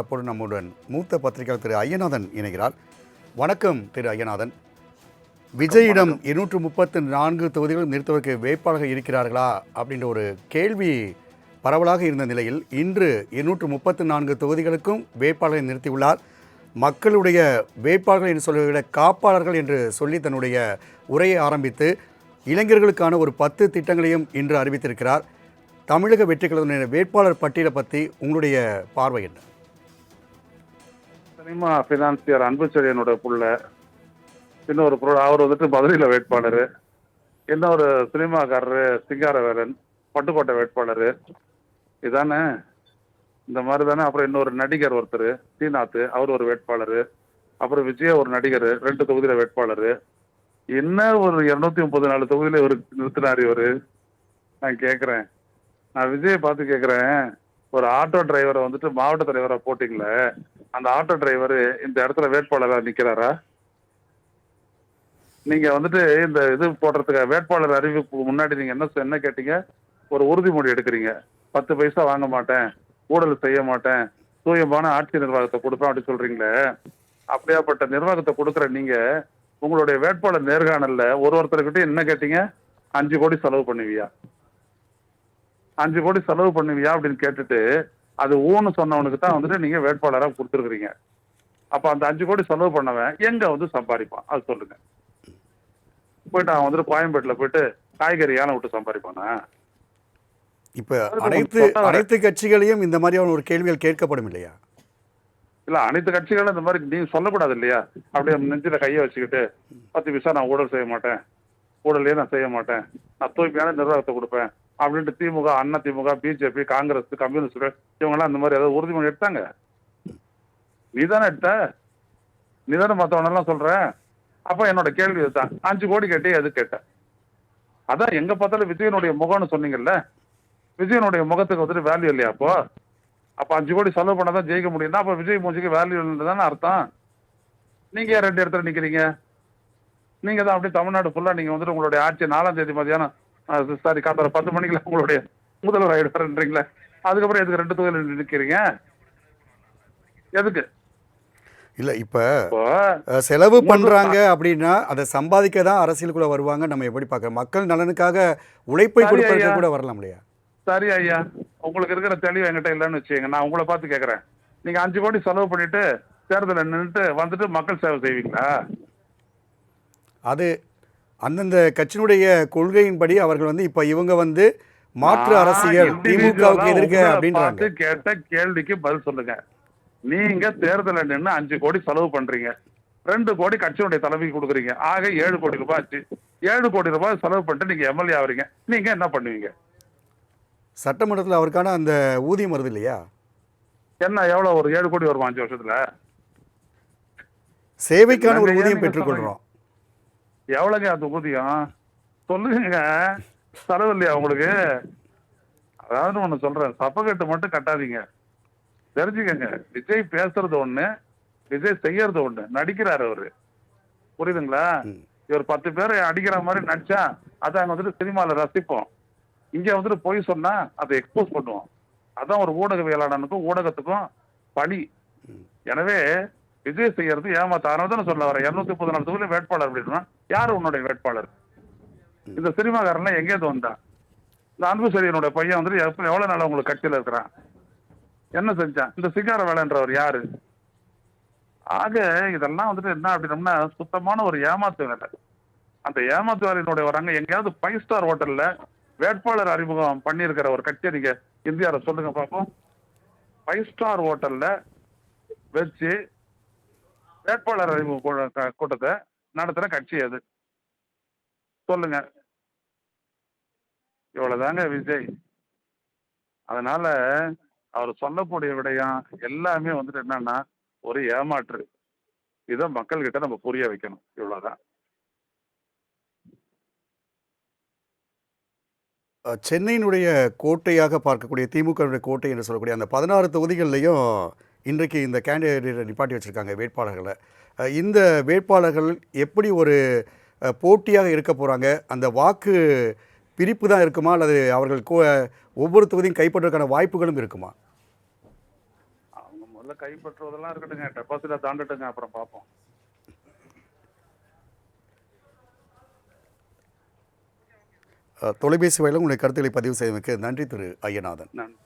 அப்போது நம்முடன் மூத்த பத்திரிகையாளர் திரு ஐயநாதன் இணைகிறார். வணக்கம் திரு ஐயநாதன். விஜயிடம் 234 தொகுதிகளும் நிறுத்துவதற்கு வேட்பாளர்கள் இருக்கிறார்களா அப்படின்ற ஒரு கேள்வி பரவலாக இருந்த நிலையில் இன்று 234 தொகுதிகளுக்கும் வேட்பாளரை நிறுத்தியுள்ளார். மக்களுடைய வேட்பாளர்கள் என்று சொல்வதை காப்பாளர்கள் என்று சொல்லி தன்னுடைய உரையை ஆரம்பித்து இளைஞர்களுக்கான ஒரு 10 திட்டங்களையும் இன்று அறிவித்திருக்கிறார். தமிழக வெற்றி கழகத்தினுடைய வேட்பாளர் பட்டியலை பற்றி உங்களுடைய பார்வை என்ன? சினிமா பினான்சியர் அன்புச்செழியனோட புள்ள, இன்னொரு அவர் வந்துட்டு மதுரையில் வேட்பாளர், இன்னொரு சினிமாக்காரரு சிங்காரவேலன் பட்டுக்கோட்டை வேட்பாளர், இதானே இந்த மாதிரி தானே. அப்புறம் இன்னொரு நடிகர் ஒருத்தர் ஸ்ரீநாத், அவர் ஒரு வேட்பாளர். அப்புறம் விஜய ஒரு நடிகர் 2 தொகுதியில் வேட்பாளர். என்ன ஒரு 234 தொகுதியில் இவர் நிறுத்தினார் இவர்? நான் கேட்குறேன், நான் விஜயை பார்த்து கேட்குறேன், ஒரு ஆட்டோ டிரைவரை வந்துட்டு மாவட்ட தலைவராக போட்டிங்களே, அந்த ஆட்டோ டிரைவர் இந்த இடத்துல வேட்பாளராக நிற்கிறாரா? நீங்க வந்துட்டு இந்த இது போடுறதுக்கு வேட்பாளர் அறிவிப்புக்கு முன்னாடி நீங்க என்ன கேட்டீங்க? ஒரு உறுதிமொழி எடுக்கிறீங்க. 10 பைசா வாங்க மாட்டேன், ஊழல் செய்ய மாட்டேன், தூயமான ஆட்சி நிர்வாகத்தை கொடுப்பேன் அப்படி சொல்றீங்களே. அப்படியாப்பட்ட நிர்வாகத்தை கொடுக்குற நீங்க உங்களுடைய வேட்பாளர் நேர்காணல்ல ஒருத்தர்கிட்ட என்ன கேட்டீங்க? 5 கோடி செலவு பண்ணுவியா, 5 கோடி செலவு பண்ணுவியா அப்படின்னு கேட்டுட்டு அது ஊன்னு சொன்னவனுக்கு தான் வந்துட்டு நீங்க வேட்பாளராக கொடுத்துருக்குறீங்க. அப்ப அந்த 5 கோடி செலவு பண்ணவன் எங்க வந்து சம்பாதிப்பான் அது சொல்லுங்க. போயிட்டு அவன் வந்துட்டு கோயம்பேட்டில் போயிட்டு காய்கறி யானை விட்டு சம்பாதிப்பானா? இப்ப அனைத்து கட்சிகளையும் இந்த மாதிரியான ஒரு கேள்விகள் கேட்கப்படும் இல்லையா? இல்ல, அனைத்து கட்சிகளும் இந்த மாதிரி நீங்க சொல்லக்கூடாது இல்லையா? அப்படியே நெஞ்சில கையை வச்சுக்கிட்டு 10 பைசா நான் ஊழல் செய்ய மாட்டேன், ஊழலே நான் செய்ய மாட்டேன், நான் தூய்மையான நிர்வாகத்தை கொடுப்பேன் அப்படின்ட்டு திமுக, அண்ணா திமுக, பிஜேபி, காங்கிரஸ், கம்யூனிஸ்ட் இவங்கெல்லாம் இந்த மாதிரி ஏதாவது உறுதிமொழி எடுத்தாங்க? நீதானே எடுத்த, நீதானே மற்றவனெல்லாம் சொல்ற. அப்ப என்னோட கேள்வி இதுதான், 5 கோடி கேட்டே எது கேட்ட? அதான் எங்க பார்த்தாலும் விஜயனுடைய முகம்னு சொன்னீங்கல்ல, விஜயனுடைய முகத்துக்கு வந்துட்டு வேல்யூ இல்லையா? அப்ப 5 கோடி செலவு பண்ணாதான் ஜெயிக்க முடியும்னா அப்ப விஜய் மூஞ்சிக்கு வேல்யூ இல்லைன்னு அர்த்தம். நீங்க 2 இடத்துல நிக்கிறீங்க. நீங்க தான் அப்படியே தமிழ்நாடு ஃபுல்லா நீங்க வந்துட்டு உங்களுடைய ஆட்சி 4ஆம் தேதி மதியானம் சாரி காத்தால 10 மணிக்குல உங்களுடைய முதல்வர் ஆயிடுவாருன்றீங்களே, அதுக்கப்புறம் எதுக்கு 2 தொகுதியில் நிற்கிறீங்க? எதுக்கு? இல்ல, இப்ப செலவு பண்றாங்க அப்படின்னா அதை சம்பாதிக்க தான் அரசியலுக்குள்ள வருவாங்க. நம்ம எப்படி பார்க்க, மக்கள் நலனுக்காக உழைப்பை கொடுப்பதற்கு கூட வரலாம் இல்லையா? சரி ஐயா, உங்களுக்கு இருக்கிற தெளிவு என்கிட்ட இல்லைன்னு வச்சுக்கோங்க. நான் உங்களை பார்த்து கேட்கறேன், நீங்க 5 கோடி செலவு பண்ணிட்டு தேர்தலில் நின்றுட்டு வந்துட்டு மக்கள் சேவை செய்வீங்களா? அது அந்தந்த கட்சியினுடைய கொள்கையின்படி அவர்கள் வந்து இப்ப இவங்க வந்து மாற்று அரசியல் திமுகவுக்கு எதிர்க்க அப்படின்றாங்க. கேட்ட கேள்விக்கு பதில் சொல்லுங்க. நீங்க தேர்தலில் நின்று 5 கோடி செலவு பண்றீங்க, 2 கோடி கட்சியினுடைய தலைமைக்கு கொடுக்குறீங்க, ஆக 7 கோடி ரூபாய் ஆச்சு. 7 கோடி ரூபாய் செலவு பண்ணிட்டு நீங்க எம்எல்ஏ ஆவறீங்க, நீங்க என்ன பண்ணுவீங்க? சட்டமன்றத்தில் அவருக்கான அந்த ஊதியம் வருது இல்லையா? என்ன எவ்வளவு, ஒரு 7 கோடி வருமா 5 வருஷத்துல? சேவைக்கான ஒரு ஊதியம் பெற்றுக்கொள்றோம். எவ்வளவுங்க அந்த ஊதியம் சொல்லுங்க? செலவு இல்லையா உங்களுக்கு? அதாவது ஒண்ணு சொல்றேன், சப்பக்கட்டு மட்டும் கட்டாதீங்க, தெரிஞ்சுக்கங்க. விஜய் பேசுறது ஒண்ணு, விஜய் செய்யறது ஒண்ணு. நடிக்கிறாரு அவரு, புரியுதுங்களா? இவர் 10 பேரை அடிக்கிற மாதிரி நடிச்சா அதை அங்க வந்துட்டு சினிமால ரசிப்போம், இங்க வந்துட்டு போய் சொன்னா அதை எக்ஸ்போஸ் பண்ணுவோம். அதான் ஒரு ஊடகவியலாளனுக்கும் ஊடகத்துக்கும் பணி. எனவே விஜய் செய்யறது ஏமாத்தானதான் சொல்ல வர. 234 தொகுதியில் வேட்பாளர் அப்படின்னா யாரு உன்னுடைய வேட்பாளர்? இந்த சினிமாக்காரன்லாம் எங்கேருந்து வந்தா? இந்த அன்புச்செழியனுடைய பையன் வந்துட்டு எவ்வளவு நாளா உங்களுக்கு கட்சியில இருக்கிறான், என்ன செஞ்சான்? இந்த சிங்கார வேலைன்றவர் யாரு? ஆக இதெல்லாம் வந்துட்டு என்ன அப்படின்னம்னா சுத்தமான ஒரு ஏமாத்து வேலை. அந்த ஏமாத்து வேலையினுடைய வராங்க. எங்கேயாவது 5 ஸ்டார் ஹோட்டல்ல வேட்பாளர் அறிமுகம் பண்ணியிருக்கிற ஒரு கட்சியை நீங்க இந்தியாவில் சொல்லுங்க பார்ப்போம். 5 ஸ்டார் ஹோட்டல்ல வச்சு வேட்பாளர் அறிமுக கூட்டத்தை நடத்துற கட்சி அது சொல்லுங்க. இவ்வளவுதாங்க விஜய். அதனால அவர் சொல்லக்கூடிய விடயம் எல்லாமே வந்துட்டு என்னன்னா ஒரு ஏமாற்று. இதை மக்கள் கிட்ட நம்ம புரிய வைக்கணும், இவ்வளவுதான். சென்னையினுடைய கோட்டையாக பார்க்கக்கூடிய திமுகவுடைய கோட்டை என்று சொல்லக்கூடிய அந்த 16 தொகுதிகள்லையும் இன்றைக்கு இந்த கேண்டிடேட்டை நிப்பாட்டி வச்சுருக்காங்க வேட்பாளர்களை. இந்த வேட்பாளர்கள் எப்படி ஒரு போட்டியாக இருக்க போகிறாங்க? அந்த வாக்கு பிரிப்பு தான் இருக்குமா, அல்லது அவர்கள் ஒவ்வொரு தொகுதியும் கைப்பற்றுவதற்கான வாய்ப்புகளும் இருக்குமா? முதல்ல கைப்பற்றுவதெல்லாம் இருக்கட்டுங்க, டெபாசிட்டை தாண்டட்டுங்க, அப்புறம் பார்ப்போம். தொலைபேசி வாயிலாக உங்களுடைய கருத்துக்களை பதிவு செய்தமைக்கு நன்றி திரு ஐயநாதன். நன்றி.